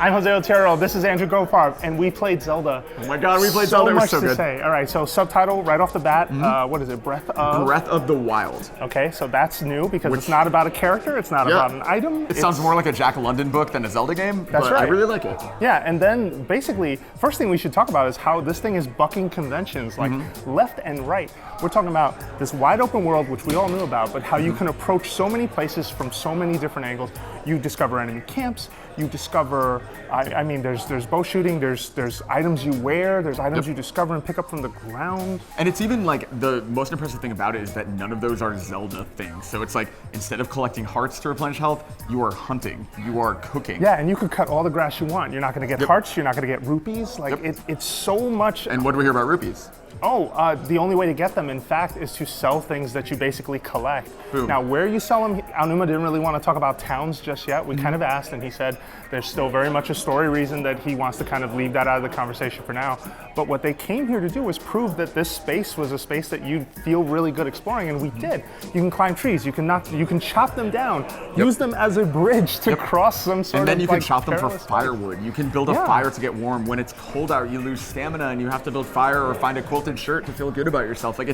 I'm Jose Otero. This is Andrew Goldfarb, and we played Zelda. Oh my God, we played Zelda. It was so much to good. say. All right, so subtitle right off the bat. What is it? Breath of the Wild. Okay, so that's new because it's not about a character. It's not about an item. It sounds more like a Jack London book than a Zelda game. That's but right. I really like it. Yeah, and then basically, first thing we should talk about is how this thing is bucking conventions, like left and right. We're talking about this wide open world, which we all knew about, but how you can approach so many places from so many different angles. You discover enemy camps. You discover, I mean, there's bow shooting. There's items you wear. There's items you discover and pick up from the ground. And it's even like the most impressive thing about it is that none of those are Zelda things. So it's like instead of collecting hearts to replenish health, you are hunting. You are cooking. Yeah, and you could cut all the grass you want. You're not going to get hearts. You're not going to get rupees. Like it's so much. And what do we hear about rupees? Oh, the only way to get them, in fact, is to sell things that you basically collect. Boom. Now, where you sell them, Aonuma didn't really want to talk about towns just yet. We kind of asked, and he said there's still very much a story reason that he wants to kind of leave that out of the conversation for now. But what they came here to do was prove that this space was a space that you'd feel really good exploring, and we did. You can climb trees, you can chop them down, use them as a bridge to cross some sort of. And then you can like, chop them for perilous firewood. You can build a fire to get warm. When it's cold out, you lose stamina, and you have to build fire or find a quilted shirt to feel good about yourself. Like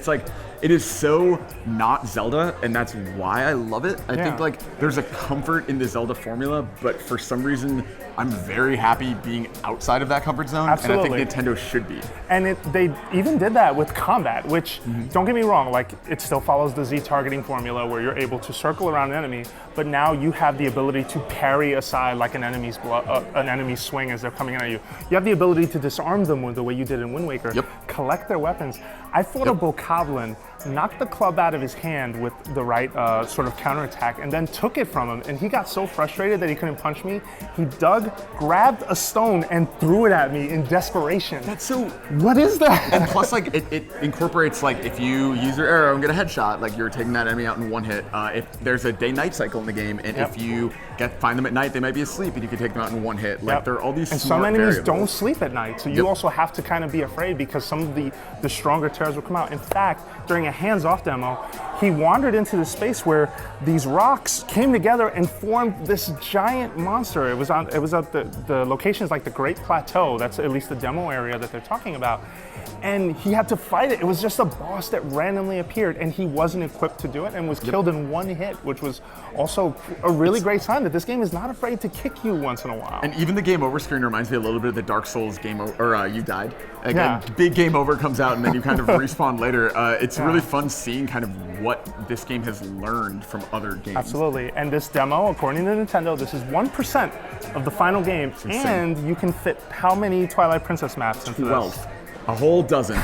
it is so not Zelda, and that's why I love it. I think like there's a comfort in the Zelda formula, but for some reason I'm very happy being outside of that comfort zone. Absolutely. And I think Nintendo should be. And they even did that with combat, which, don't get me wrong, like it still follows the Z targeting formula where you're able to circle around an enemy, but now you have the ability to parry aside like an enemy's swing as they're coming in at you. You have the ability to disarm them the way you did in Wind Waker, collect their weapons. I fought a Bokoblin, knocked the club out of his hand with the right sort of counterattack, and then took it from him. And he got so frustrated that he couldn't punch me. He grabbed a stone, and threw it at me in desperation. That's so. What is that? And plus, like it incorporates like if you use your arrow and get a headshot, like you're taking that enemy out in one hit. If there's a day-night cycle in the game, and if you find them at night, they might be asleep, and you can take them out in one hit. Like there are all these. And smart some enemies variables. don't sleep at night, so you also have to kind of be afraid because some of the stronger terrors will come out. In fact, during a hands-off demo, he wandered into the space where these rocks came together and formed this giant monster. It was at the locations like the Great Plateau. That's at least the demo area that they're talking about. And he had to fight it. It was just a boss that randomly appeared, and he wasn't equipped to do it and was killed in one hit, which was also a really great sign that this game is not afraid to kick you once in a while. And even the game over screen reminds me a little bit of the Dark Souls game over, or you died. Like a big game over comes out, and then you kind of respawn later. It's really fun seeing kind of what this game has learned from other games. Absolutely. And this demo, according to Nintendo, this is 1% of the final game, and you can fit how many Twilight Princess maps into 12. this? A whole dozen.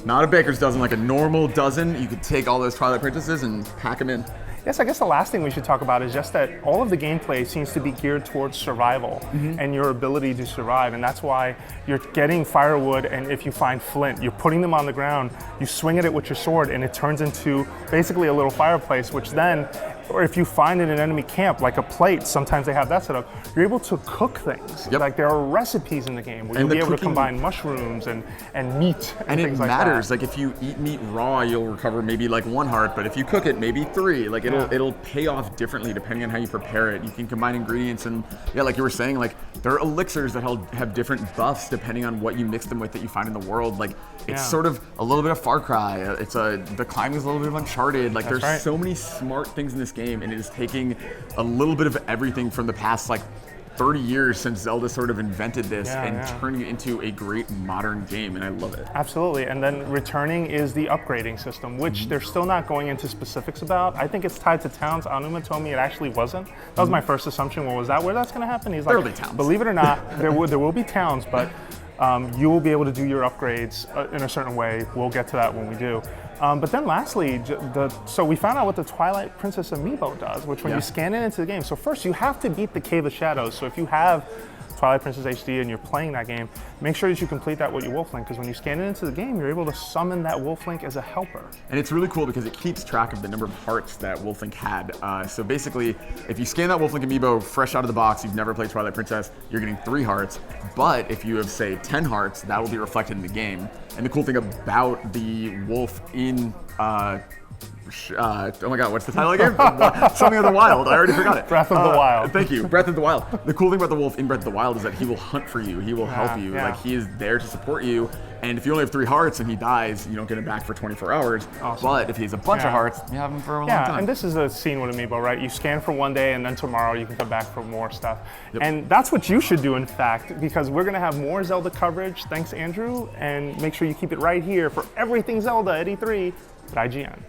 Not a baker's dozen, like a normal dozen. You could take all those Twilight Princesses and pack them in. Yes, I guess the last thing we should talk about is just that all of the gameplay seems to be geared towards survival and your ability to survive, and that's why you're getting firewood, and if you find flint, you're putting them on the ground, you swing at it with your sword, and it turns into basically a little fireplace, which then, or if you find in an enemy camp, like a plate, sometimes they have that set up, you're able to cook things. Like there are recipes in the game where you'll be able to combine mushrooms and meat and things like that. And it matters, like if you eat meat raw, you'll recover maybe like 1 heart, but if you cook it, maybe 3. Like it'll pay off differently depending on how you prepare it. You can combine ingredients, and like you were saying, like there are elixirs that have different buffs depending on what you mix them with that you find in the world. Like it's sort of a little bit of Far Cry. The climbing is a little bit of Uncharted. Like there's so many smart things in this game, and it is taking a little bit of everything from the past like 30 years since Zelda sort of invented this and turning it into a great modern game, and I love it. Absolutely, and then returning is the upgrading system, which they're still not going into specifics about. I think it's tied to towns. Aonuma told me it actually wasn't. That was my first assumption. Well, was that where that's going to happen? He's like, There'll be towns. Believe it or not, there will be towns, but you will be able to do your upgrades in a certain way. We'll get to that when we do. But then lastly, so we found out what the Twilight Princess amiibo does, which when you scan it into the game, so first you have to beat the Cave of Shadows. So if you have Twilight Princess HD and you're playing that game, make sure that you complete that with your Wolf Link, because when you scan it into the game, you're able to summon that Wolf Link as a helper. And it's really cool because it keeps track of the number of hearts that Wolf Link had. So basically, if you scan that Wolf Link amiibo fresh out of the box, you've never played Twilight Princess, you're getting 3 hearts. But if you have, say, 10 hearts, that will be reflected in the game. And the cool thing about the wolf in Oh my God, what's the title again? Something of the Wild. I already forgot it. Breath of the Wild. Thank you, Breath of the Wild. The cool thing about the wolf in Breath of the Wild is that he will hunt for you. He will help you. Yeah. Like he is there to support you. And if you only have 3 hearts and he dies, you don't get him back for 24 hours. Awesome. But if he has a bunch of hearts, you have him for a long time. Yeah, and this is a scene with Amiibo, right? You scan for one day and then tomorrow you can come back for more stuff. And that's what you should do, in fact, because we're gonna have more Zelda coverage. Thanks, Andrew. And make sure you keep it right here for everything Zelda at E3 at IGN.